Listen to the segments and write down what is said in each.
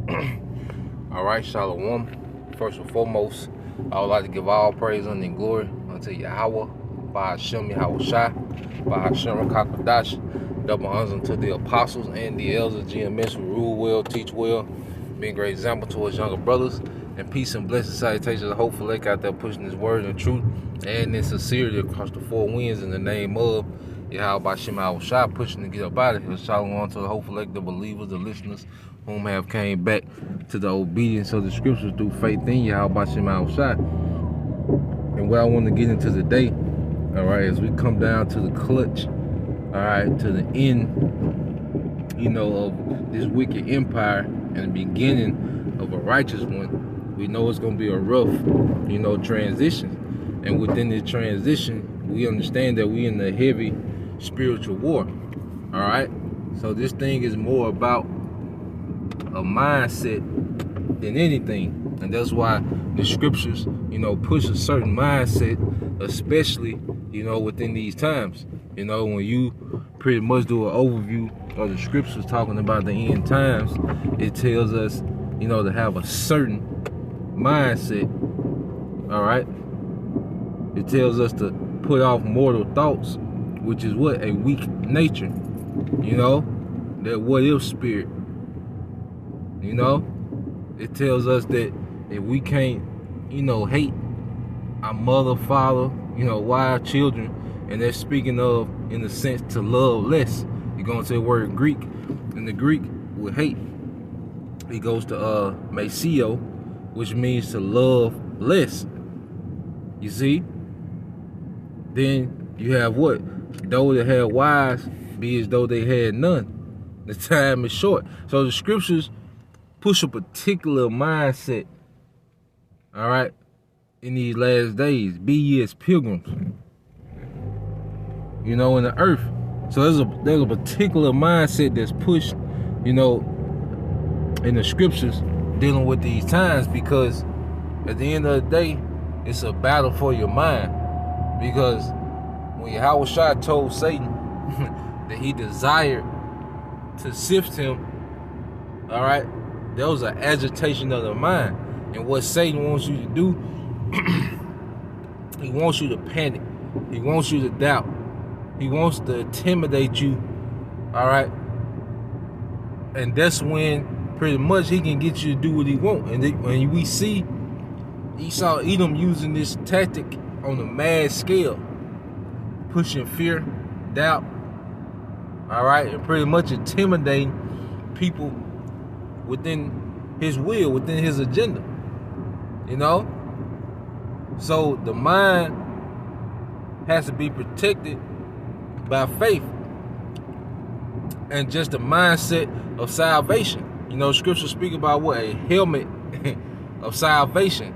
All right, Shalom. First and foremost, I would like to give all praise and glory unto Yahweh, by Hashem Yahweh Shai, by Hashem Rakakadash. Double honors unto the apostles and the elders, GMS, who rule well, teach well, being a great example to us younger brothers. And peace and blessed salutations of Hope for Lake out there pushing His word and truth and in sincerity across the four winds in the name of Yahweh by Shem Yahweh Shai, pushing to get up out of here. Shalom on to the Hope for Lake, the believers, the listeners, whom have came back to the obedience of the scriptures through faith in Yahweh by Shem Yahweh Shai. And what I want to get into today, all right, as we come down to the clutch, all right, to the end, of this wicked empire and the beginning of a righteous one. We know it's going to be a rough, transition. And within this transition, we understand that we in a heavy spiritual war. All right? So this thing is more about a mindset than anything. And that's why the scriptures, push a certain mindset, especially, within these times. When you pretty much do an overview of the scriptures talking about the end times, it tells us, to have a certain mindset. All right, it tells us to put off mortal thoughts, which is what? A weak nature. That what if spirit. It tells us that if we can't hate our mother, father, wife, children, and they're speaking of in the sense to love less. You're going to the word Greek, and the Greek with hate, it goes to mesio, which means to love less. You see? Then you have what? Those that had wives, be as though they had none. The time is short. So the scriptures push a particular mindset, all right, in these last days. Be ye as pilgrims, in the earth. So there's a particular mindset that's pushed, in the scriptures dealing with these times, because at the end of the day, it's a battle for your mind. Because when Yahweh Shai told Satan that he desired to sift him, all right, there was an agitation of the mind. And what Satan wants you to do, he wants you to panic. He wants you to doubt. He wants to intimidate you, all right? And that's when pretty much he can get you to do what he wants. And when we see Esau Edom using this tactic on a mad scale, pushing fear, doubt, all right, and pretty much intimidating people within his will, within his agenda, So the mind has to be protected by faith and just the mindset of salvation. Scripture speak about what? A helmet of salvation.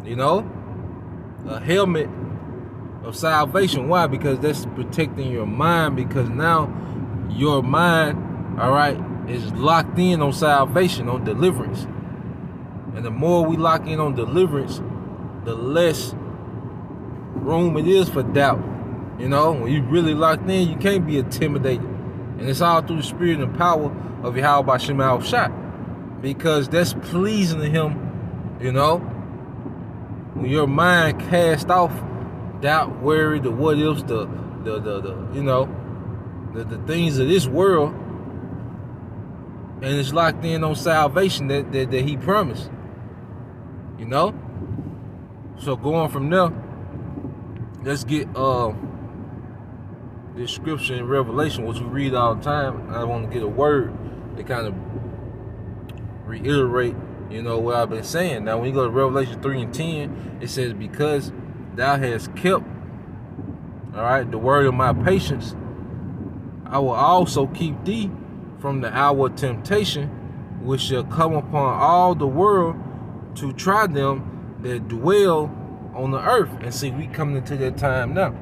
A helmet of salvation. Why? Because that's protecting your mind, because now your mind, all right, is locked in on salvation, on deliverance. And the more we lock in on deliverance, the less room it is for doubt. When you really locked in, you can't be intimidated. And it's all through the spirit and power of Yahweh by Shem Yahweh Shai, because that's pleasing to him. When your mind cast off doubt, worry, the what ifs, the things of this world, and it's locked in on salvation that he promised. So going from there, let's get this scripture in Revelation, which we read all the time. I want to get a word to kind of reiterate, what I've been saying. Now, when you go to Revelation 3 and 10, it says, because thou hast kept, all right, the word of my patience, I will also keep thee from the hour of temptation, which shall come upon all the world to try them that dwell on the earth. And see, we coming into that time now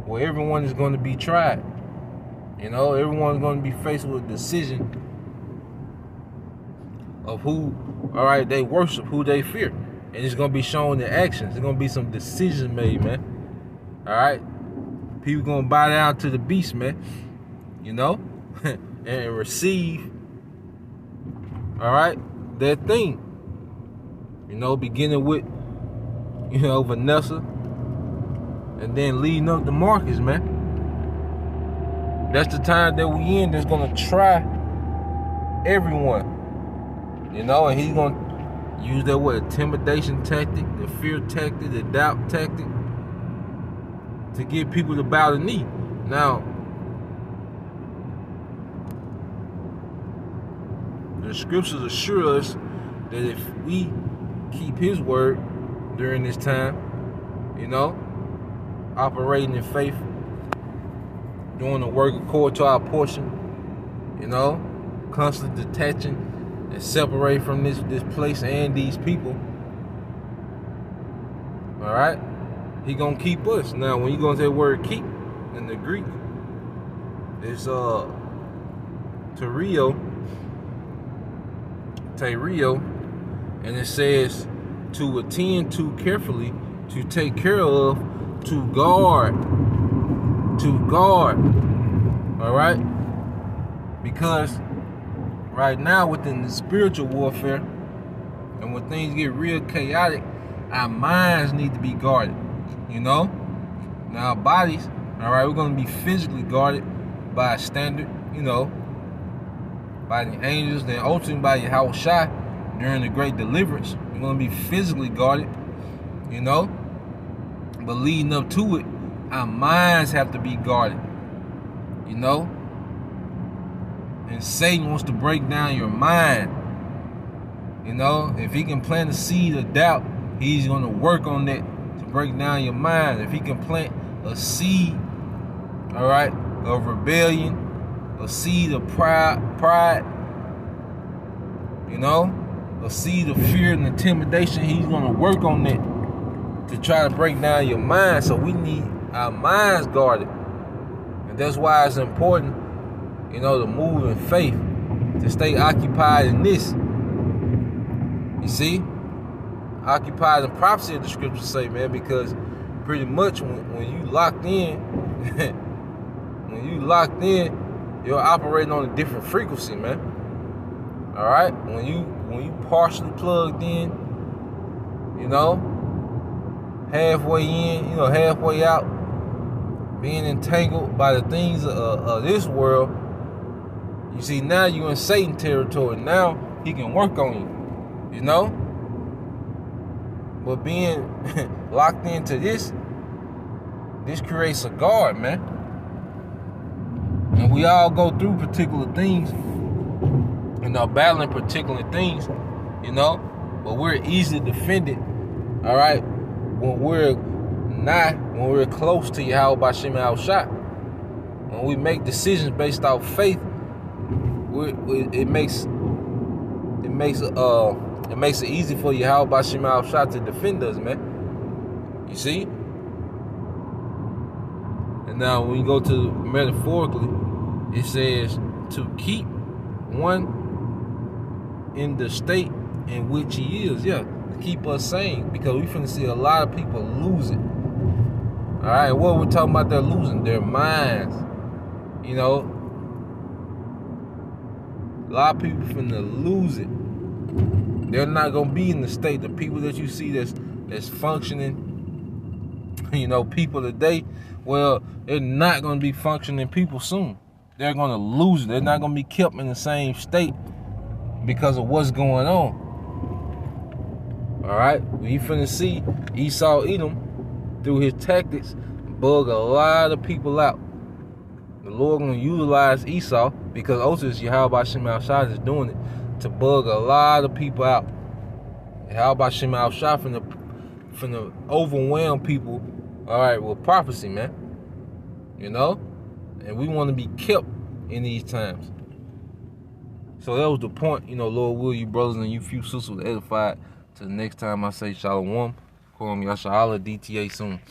where everyone is going to be tried. Everyone's going to be faced with a decision of who, all right, they worship, who they fear. And it's going to be shown in actions. There's going to be some decisions made, man. All right? People going to bow down to the beast, man. And receive, All right, that thing. You know, beginning with, you know, Vanessa, and then leading up to Marcus, man. That's the time that we in that's gonna try everyone. You know, and he's gonna use that what, intimidation tactic, the fear tactic, the doubt tactic, to get people to bow the knee. Now, the scriptures assure us that if we keep his word during this time, you know, operating in faith, doing the work according to our portion, you know, constantly detaching and separating from this place and these people, all right, he gonna keep us. Now, when you go into that word keep in the Greek, it's terio, and it says to attend to carefully, to take care of, to guard, all right? Because right now within the spiritual warfare, and when things get real chaotic, our minds need to be guarded, you know? Now our bodies, all right, we're gonna be physically guarded by a standard, you know, by the angels, then ultimately by Yahweh Shai during the great deliverance. We're gonna be physically guarded, you know? But leading up to it, our minds have to be guarded, you know? And Satan wants to break down your mind, you know? If he can plant a seed of doubt, he's gonna work on that to break down your mind. If he can plant a seed, all right, of rebellion, a seed of pride, you know, a seed of fear and intimidation, he's gonna work on that to try to break down your mind. So we need our minds guarded, and that's why it's important, you know, to move in faith, to stay occupied in this. You see, occupied in prophecy, the scriptures say, man, because pretty much when you locked in, you're operating on a different frequency, man. All right, when you partially plugged in, you know, halfway in, you know, halfway out, being entangled by the things of this world, you see, now you're in Satan territory. Now he can work on you, you know. But being locked into this creates a guard, man. And we all go through particular things, you know, battling particular things, you know, but we're easily defended, all right, when we're close to Yahweh B'Shem Yahushua. When we make decisions based off faith, it makes it easy for Yahweh B'Shem Yahushua to defend us, man. You see? And now when you go to metaphorically, it says to keep one in the state in which he is. Yeah, to keep us sane, because we finna see a lot of people lose it. All right, what we're talking about, they're losing their minds. You know, a lot of people finna lose it. They're not gonna be in the state. The people that you see that's functioning, you know, people today, well, they're not gonna be functioning people soon. They're gonna lose it. They're not gonna be kept in the same state because of what's going on. All right, we finna see Esau Edom through his tactics bug a lot of people out. The Lord gonna utilize Esau, because ultimately Yahweh B'Shem Yahushua is doing it, to bug a lot of people out. Yahweh B'Shem Yahushua finna overwhelm people, all right, with prophecy, man. You know? And we want to be kept in these times. So that was the point, you know, Lord will, you brothers and you few sisters edified. Till the next time I say shalom. Call me Yasha Allah DTA soon.